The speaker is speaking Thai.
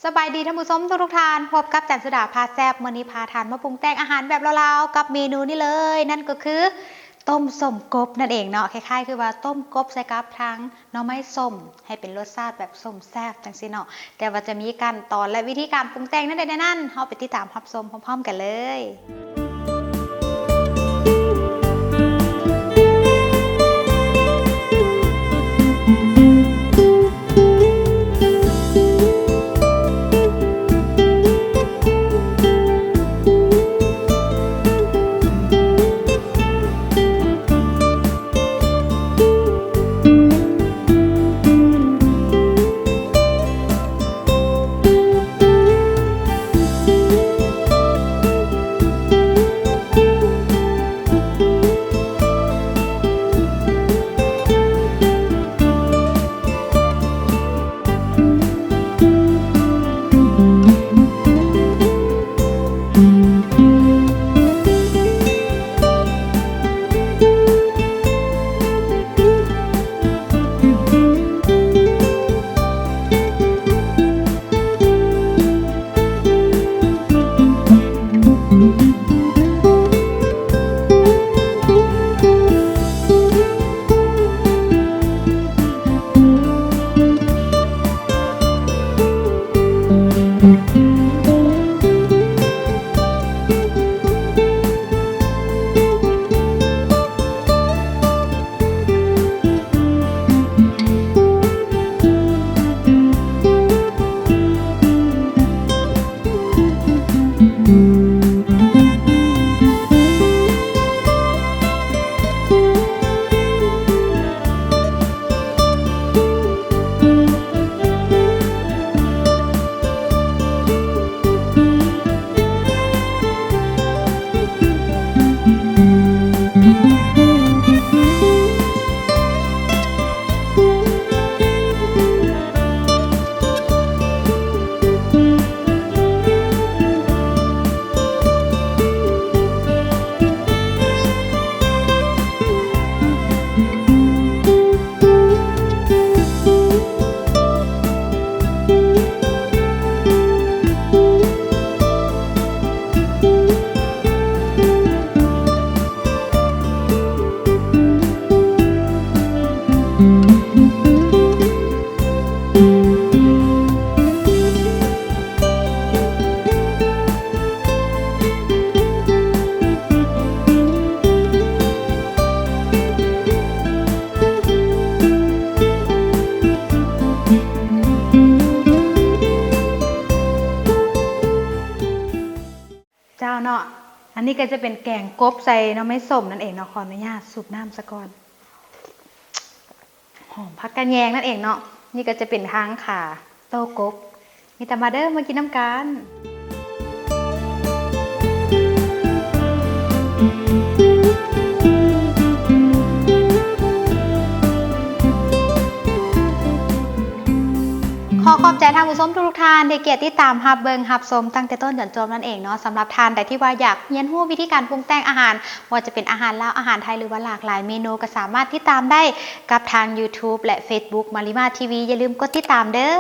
สบายดีท่านผู้ชมทุกท่านพบกับจันสุดาพาแซบมื้อนี้พาทานมาปรุงแต่งอาหารแบบลาวๆกับเมนูนี้เลยนั่นก็คือต้มส้มกบนั่นเองเนาะคล้ายๆคือว่าต้มกบใส่กับทั้งหน่อไม้ส้มให้เป็นรสชาติแบบส้มแซ่บจังซี่เนาะแต่ว่าจะมีขั้นตอนและวิธีการปรุงแต่งนั่นใดนั่นเฮาไปติดตามรับชมพร้อมๆกันเลยเจ้าเนาะอันนี้ก็จะเป็นแกงกบใส่หน่อไม้ส้มนั่นเองเนาะขออนุญาตสูบน้ำซะก่อนหอมผักกระแยงนั่นเองเนาะนี่ก็จะเป็นทางขาโต้กบมีแต่มาเด้อมากินน้ำกันขอบใจทางผู้ชมทุกท่านที่เกียรติตามฮับเบิงฮับชมตั้งแต่ต้นจนจบนั่นเองเนาะสำหรับทานแต่ที่ว่าอยากเรียนรู้วิธีการปรุงแต่งอาหารว่าจะเป็นอาหารลาวอาหารไทยหรือว่าหลากหลายเมนูก็สามารถติดตามได้กับทาง YouTube และ Facebook มาริมาทีวีอย่าลืมกดติดตามเด้อ